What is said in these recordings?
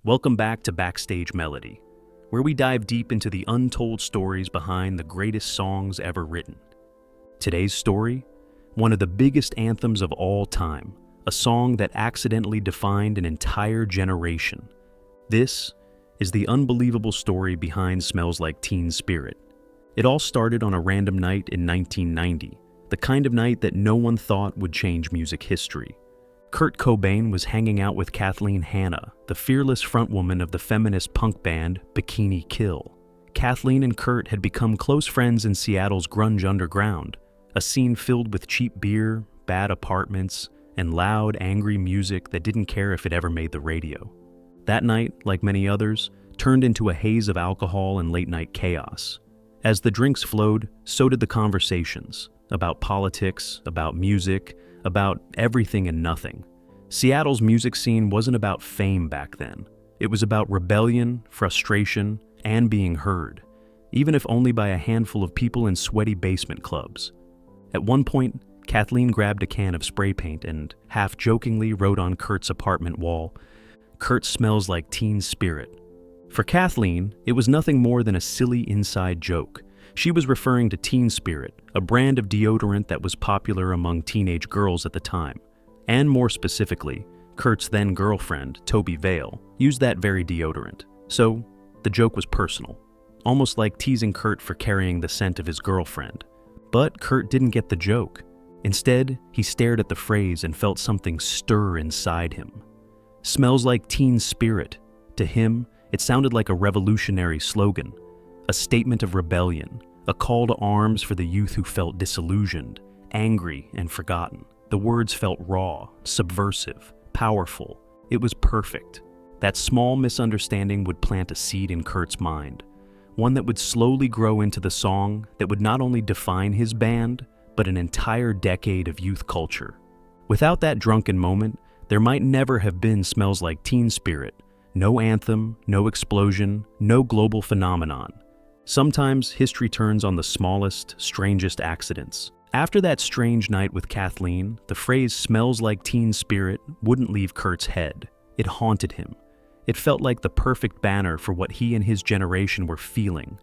Welcome back to Backstage Melody, where we dive deep into the untold stories behind the greatest songs ever written. Today's story, one of the biggest anthems of all time, a song that accidentally defined an entire generation. This is the unbelievable story behind Smells Like Teen Spirit. It all started on a random night in 1990, the kind of night that no one thought would change music history. Kurt Cobain was hanging out with Kathleen Hanna, the fearless frontwoman of the feminist punk band Bikini K. Kathleen and Kurt had become close friends in Seattle's grunge underground, a scene filled with cheap beer, bad apartments, and loud, angry music that didn't care if it ever made the radio. That night, like many others, turned into a haze of alcohol and late-night chaos. As the drinks flowed, so did the conversations about politics, about music, about everything and nothing. Seattle's music scene wasn't about fame back then. It was about rebellion, frustration, and being heard, even if only by a handful of people in sweaty basement clubs. At one point, Kathleen grabbed a can of spray paint and, half-jokingly, wrote on Kurt's apartment wall, "Kurt smells like teen spirit." For Kathleen, it was nothing more than a silly inside joke. She was referring to Teen Spirit, a brand of deodorant that was popular among teenage girls at the time. And more specifically, Kurt's then-girlfriend, Toby Vale, used that very deodorant. So, the joke was personal, almost like teasing Kurt for carrying the scent of his girlfriend. But Kurt didn't get the joke. Instead, he stared at the phrase and felt something stir inside him. "Smells like teen spirit." To him, it sounded like a revolutionary slogan, a statement of rebellion, a call to arms for the youth who felt disillusioned, angry, and forgotten. The words felt raw, subversive, powerful. It was perfect. That small misunderstanding would plant a seed in Kurt's mind, one that would slowly grow into the song that would not only define his band, but an entire decade of youth culture. Without that drunken moment, there might never have been Smells Like Teen Spirit. No anthem, no explosion, no global phenomenon. Sometimes history turns on the smallest, strangest accidents. After that strange night with Kathleen, the phrase "smells like teen spirit" wouldn't leave Kurt's head. It haunted him. It felt like the perfect banner for what he and his generation were feeling,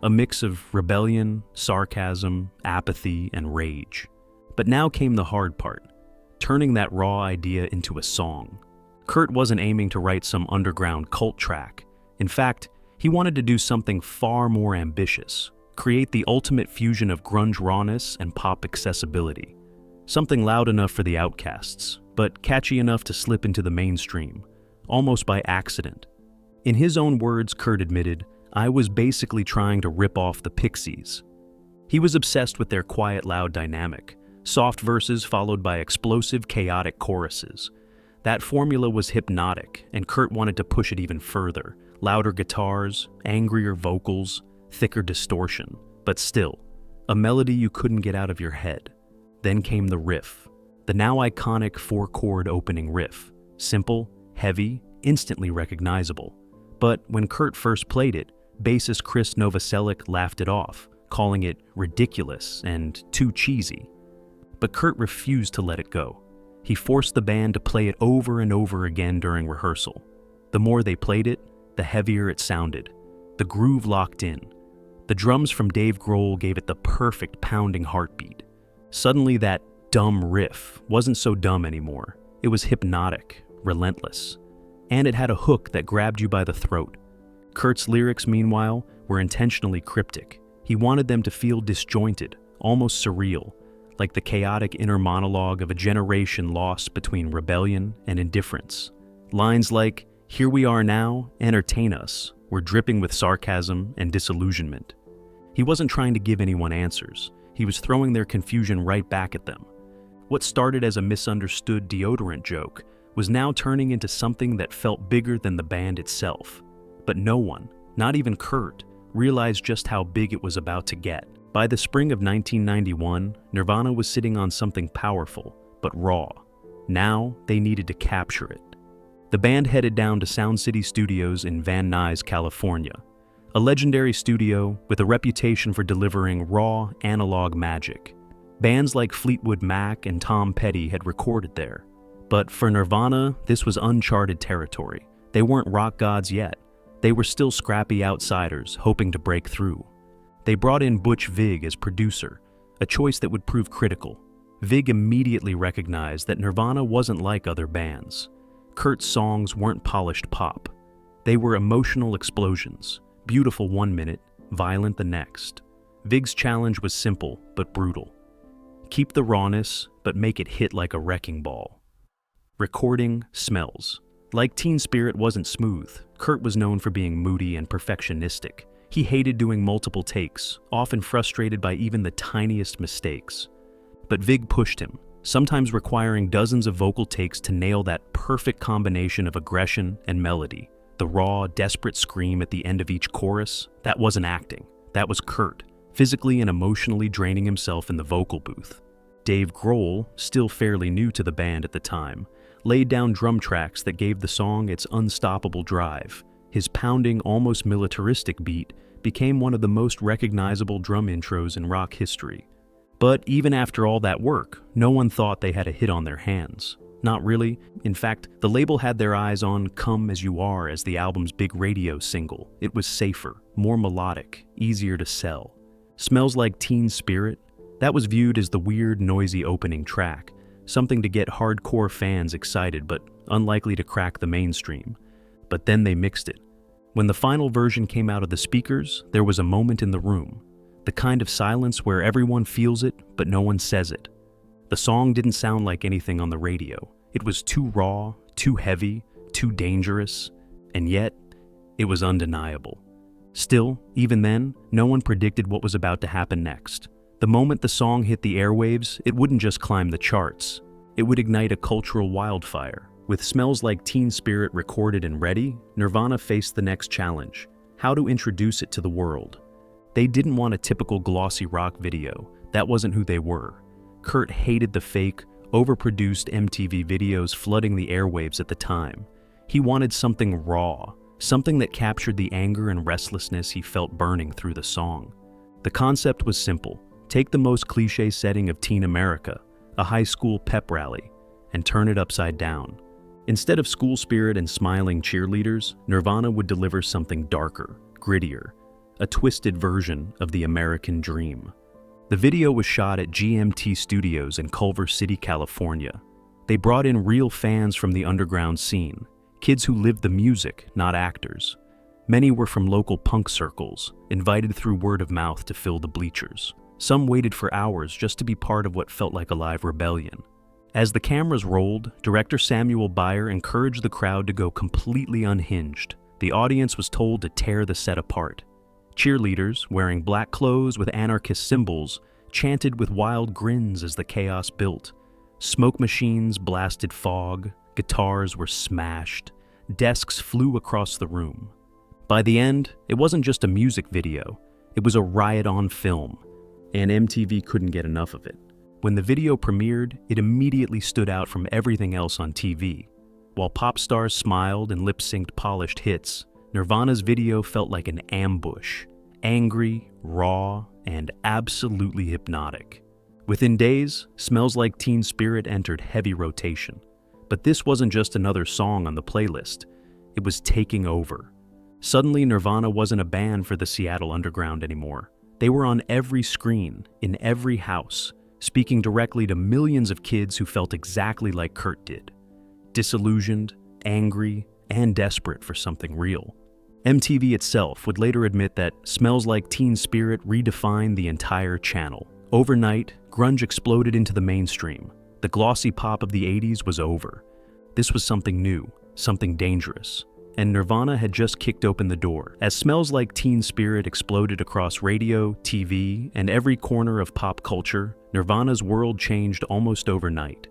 a mix of rebellion, sarcasm, apathy, and rage. But now came the hard part, turning that raw idea into a song. Kurt wasn't aiming to write some underground cult track. In fact, he wanted to do something far more ambitious, create the ultimate fusion of grunge rawness and pop accessibility. Something loud enough for the outcasts, but catchy enough to slip into the mainstream, almost by accident. In his own words, Kurt admitted, "I was basically trying to rip off the Pixies." He was obsessed with their quiet, loud dynamic, soft verses followed by explosive, chaotic choruses. That formula was hypnotic, and Kurt wanted to push it even further. Louder guitars, angrier vocals, thicker distortion, but still, a melody you couldn't get out of your head. Then came the riff, the now iconic 4-chord opening riff. Simple, heavy, instantly recognizable. But when Kurt first played it, bassist Chris Novoselic laughed it off, calling it ridiculous and too cheesy. But Kurt refused to let it go. He forced the band to play it over and over again during rehearsal. The more they played it, the heavier it sounded. The groove locked in. The drums from Dave Grohl gave it the perfect pounding heartbeat. Suddenly that dumb riff wasn't so dumb anymore. It was hypnotic, relentless. And it had a hook that grabbed you by the throat. Kurt's lyrics, meanwhile, were intentionally cryptic. He wanted them to feel disjointed, almost surreal, like the chaotic inner monologue of a generation lost between rebellion and indifference. Lines like, "Here we are now, entertain us," were dripping with sarcasm and disillusionment. He wasn't trying to give anyone answers. He was throwing their confusion right back at them. What started as a misunderstood deodorant joke was now turning into something that felt bigger than the band itself. But no one, not even Kurt, realized just how big it was about to get. By the spring of 1991, Nirvana was sitting on something powerful, but raw. Now they needed to capture it. The band headed down to Sound City Studios in Van Nuys, California, a legendary studio with a reputation for delivering raw, analog magic. Bands like Fleetwood Mac and Tom Petty had recorded there. But for Nirvana, this was uncharted territory. They weren't rock gods yet. They were still scrappy outsiders hoping to break through. They brought in Butch Vig as producer, a choice that would prove critical. Vig immediately recognized that Nirvana wasn't like other bands. Kurt's songs weren't polished pop. They were emotional explosions, beautiful one minute, violent the next. Vig's challenge was simple but brutal. Keep the rawness, but make it hit like a wrecking ball. Recording Smells. Like Teen Spirit wasn't smooth, Kurt was known for being moody and perfectionistic. He hated doing multiple takes, often frustrated by even the tiniest mistakes. But Vig pushed him, sometimes requiring dozens of vocal takes to nail that perfect combination of aggression and melody. The raw, desperate scream at the end of each chorus, that wasn't acting. That was Kurt, physically and emotionally draining himself in the vocal booth. Dave Grohl, still fairly new to the band at the time, laid down drum tracks that gave the song its unstoppable drive. His pounding, almost militaristic beat became one of the most recognizable drum intros in rock history. But even after all that work, no one thought they had a hit on their hands. Not really. In fact, the label had their eyes on Come As You Are as the album's big radio single. It was safer, more melodic, easier to sell. Smells Like Teen Spirit, that was viewed as the weird, noisy opening track, something to get hardcore fans excited but unlikely to crack the mainstream. But then they mixed it. When the final version came out of the speakers, there was a moment in the room. The kind of silence where everyone feels it, but no one says it. The song didn't sound like anything on the radio. It was too raw, too heavy, too dangerous, and yet, it was undeniable. Still, even then, no one predicted what was about to happen next. The moment the song hit the airwaves, it wouldn't just climb the charts. It would ignite a cultural wildfire. With Smells Like Teen Spirit recorded and ready, Nirvana faced the next challenge: how to introduce it to the world. They didn't want a typical glossy rock video. That wasn't who they were. Kurt hated the fake, overproduced MTV videos flooding the airwaves at the time. He wanted something raw, something that captured the anger and restlessness he felt burning through the song. The concept was simple. Take the most cliché setting of teen America, a high school pep rally, and turn it upside down. Instead of school spirit and smiling cheerleaders, Nirvana would deliver something darker, grittier, a twisted version of the American dream. The video was shot at GMT Studios in Culver City, California. They brought in real fans from the underground scene, kids who lived the music, not actors. Many were from local punk circles, invited through word of mouth to fill the bleachers. Some waited for hours just to be part of what felt like a live rebellion. As the cameras rolled, director Samuel Bayer encouraged the crowd to go completely unhinged. The audience was told to tear the set apart. Cheerleaders, wearing black clothes with anarchist symbols, chanted with wild grins as the chaos built. Smoke machines blasted fog, guitars were smashed, desks flew across the room. By the end, it wasn't just a music video, it was a riot on film. And MTV couldn't get enough of it. When the video premiered, it immediately stood out from everything else on TV. While pop stars smiled and lip-synced polished hits, Nirvana's video felt like an ambush, angry, raw, and absolutely hypnotic. Within days, Smells Like Teen Spirit entered heavy rotation. But this wasn't just another song on the playlist. It was taking over. Suddenly, Nirvana wasn't a band for the Seattle underground anymore. They were on every screen, in every house, speaking directly to millions of kids who felt exactly like Kurt did. Disillusioned, angry, and desperate for something real. MTV itself would later admit that Smells Like Teen Spirit redefined the entire channel. Overnight, grunge exploded into the mainstream. The glossy pop of the 80s was over. This was something new, something dangerous. And Nirvana had just kicked open the door. As Smells Like Teen Spirit exploded across radio, TV, and every corner of pop culture, Nirvana's world changed almost overnight.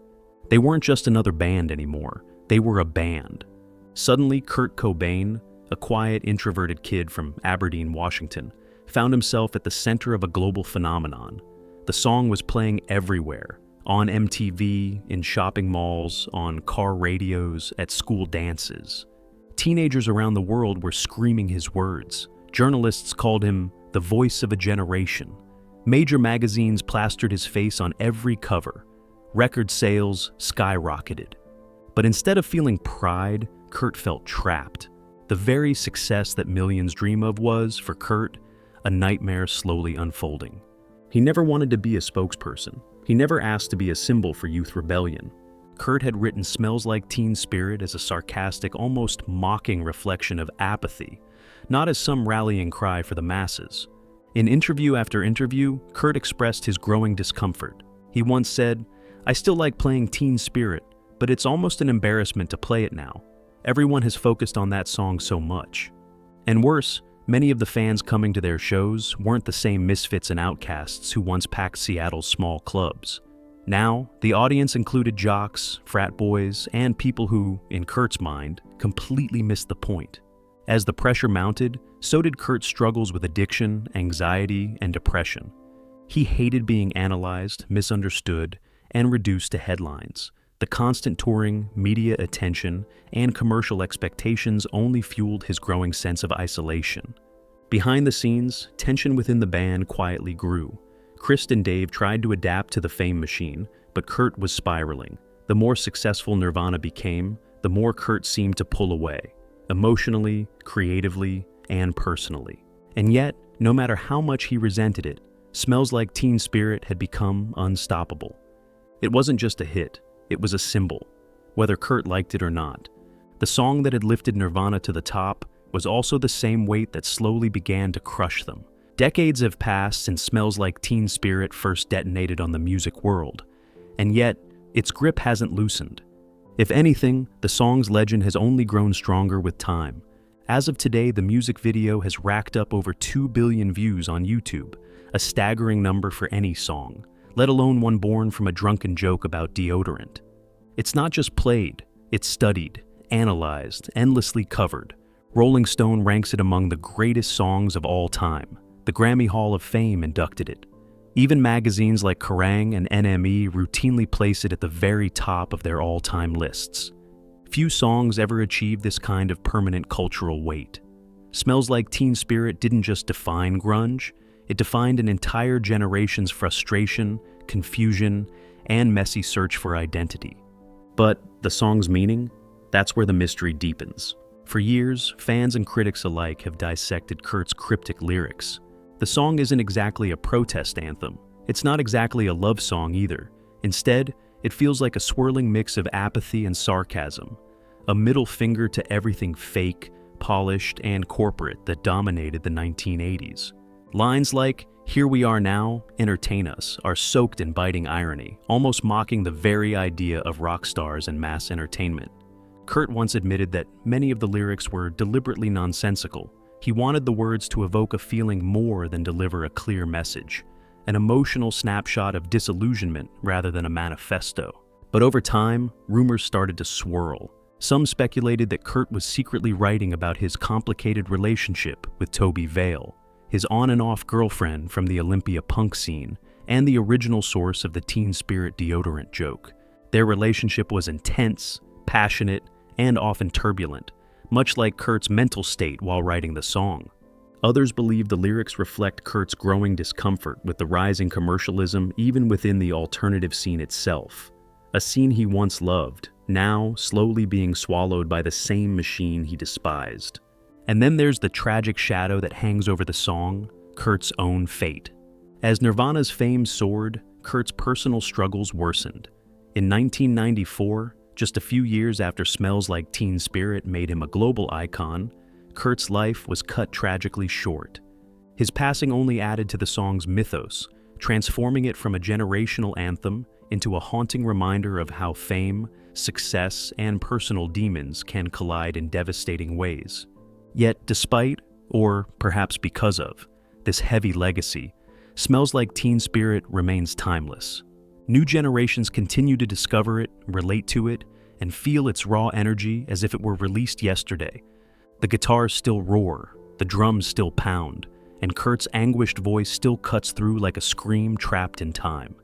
They weren't just another band anymore. They were a band. Suddenly, Kurt Cobain, a quiet, introverted kid from Aberdeen, Washington, found himself at the center of a global phenomenon. The song was playing everywhere, on MTV, in shopping malls, on car radios, at school dances. Teenagers around the world were screaming his words. Journalists called him the voice of a generation. Major magazines plastered his face on every cover. Record sales skyrocketed. But instead of feeling pride, Kurt felt trapped. The very success that millions dream of was, for Kurt, a nightmare slowly unfolding. He never wanted to be a spokesperson. He never asked to be a symbol for youth rebellion. Kurt had written Smells Like Teen Spirit as a sarcastic, almost mocking reflection of apathy, not as some rallying cry for the masses. In interview after interview, Kurt expressed his growing discomfort. He once said, "I still like playing Teen Spirit, but it's almost an embarrassment to play it now. Everyone has focused on that song so much." And worse, many of the fans coming to their shows weren't the same misfits and outcasts who once packed Seattle's small clubs. Now, the audience included jocks, frat boys, and people who, in Kurt's mind, completely missed the point. As the pressure mounted, so did Kurt's struggles with addiction, anxiety, and depression. He hated being analyzed, misunderstood, and reduced to headlines. The constant touring, media attention, and commercial expectations only fueled his growing sense of isolation. Behind the scenes, tension within the band quietly grew. Chris and Dave tried to adapt to the fame machine, but Kurt was spiraling. The more successful Nirvana became, the more Kurt seemed to pull away, emotionally, creatively, and personally. And yet, no matter how much he resented it, Smells Like Teen Spirit had become unstoppable. It wasn't just a hit. It was a symbol, whether Kurt liked it or not. The song that had lifted Nirvana to the top was also the same weight that slowly began to crush them. Decades have passed since Smells Like Teen Spirit first detonated on the music world, and yet its grip hasn't loosened. If anything, the song's legend has only grown stronger with time. As of today, the music video has racked up over 2 billion views on YouTube, a staggering number for any song, let alone one born from a drunken joke about deodorant. It's not just played, it's studied, analyzed, endlessly covered. Rolling Stone ranks it among the greatest songs of all time. The Grammy Hall of Fame inducted it. Even magazines like Kerrang and NME routinely place it at the very top of their all-time lists. Few songs ever achieved this kind of permanent cultural weight. Smells Like Teen Spirit didn't just define grunge, it defined an entire generation's frustration, confusion, and messy search for identity. But the song's meaning? That's where the mystery deepens. For years, fans and critics alike have dissected Kurt's cryptic lyrics. The song isn't exactly a protest anthem. It's not exactly a love song either. Instead, it feels like a swirling mix of apathy and sarcasm, a middle finger to everything fake, polished, and corporate that dominated the 1980s. Lines like, "Here we are now, entertain us," are soaked in biting irony, almost mocking the very idea of rock stars and mass entertainment. Kurt once admitted that many of the lyrics were deliberately nonsensical. He wanted the words to evoke a feeling more than deliver a clear message, an emotional snapshot of disillusionment rather than a manifesto. But over time, rumors started to swirl. Some speculated that Kurt was secretly writing about his complicated relationship with Toby Vale, his on-and-off girlfriend from the Olympia punk scene, and the original source of the Teen Spirit deodorant joke. Their relationship was intense, passionate, and often turbulent, much like Kurt's mental state while writing the song. Others believe the lyrics reflect Kurt's growing discomfort with the rising commercialism even within the alternative scene itself, a scene he once loved, now slowly being swallowed by the same machine he despised. And then there's the tragic shadow that hangs over the song, Kurt's own fate. As Nirvana's fame soared, Kurt's personal struggles worsened. In 1994, just a few years after Smells Like Teen Spirit made him a global icon, Kurt's life was cut tragically short. His passing only added to the song's mythos, transforming it from a generational anthem into a haunting reminder of how fame, success, and personal demons can collide in devastating ways. Yet despite, or perhaps because of, this heavy legacy, Smells Like Teen Spirit remains timeless. New generations continue to discover it, relate to it, and feel its raw energy as if it were released yesterday. The guitars still roar, the drums still pound, and Kurt's anguished voice still cuts through like a scream trapped in time.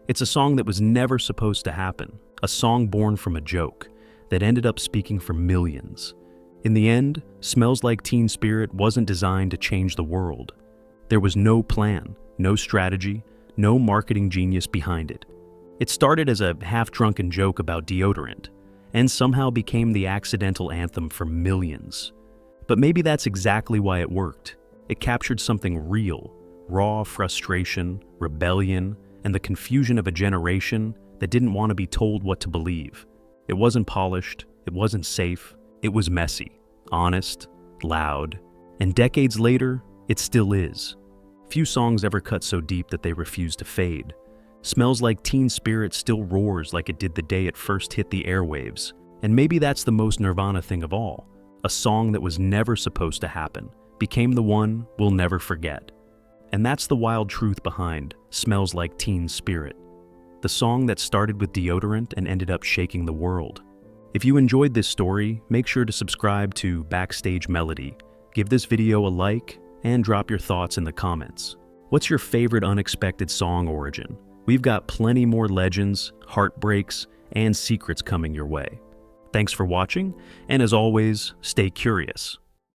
It's a song that was never supposed to happen, a song born from a joke that ended up speaking for millions. In the end, Smells Like Teen Spirit wasn't designed to change the world. There was no plan, no strategy, no marketing genius behind it. It started as a half-drunken joke about deodorant, and somehow became the accidental anthem for millions. But maybe that's exactly why it worked. It captured something real, raw frustration, rebellion, and the confusion of a generation that didn't want to be told what to believe. It wasn't polished, it wasn't safe, it was messy, honest, loud, and decades later, it still is. Few songs ever cut so deep that they refuse to fade. Smells Like Teen Spirit still roars like it did the day it first hit the airwaves. And maybe that's the most Nirvana thing of all. A song that was never supposed to happen became the one we'll never forget. And that's the wild truth behind Smells Like Teen Spirit, the song that started with deodorant and ended up shaking the world. If you enjoyed this story, make sure to subscribe to Backstage Melody, give this video a like, and drop your thoughts in the comments. What's your favorite unexpected song origin? We've got plenty more legends, heartbreaks, and secrets coming your way. Thanks for watching, and as always, stay curious.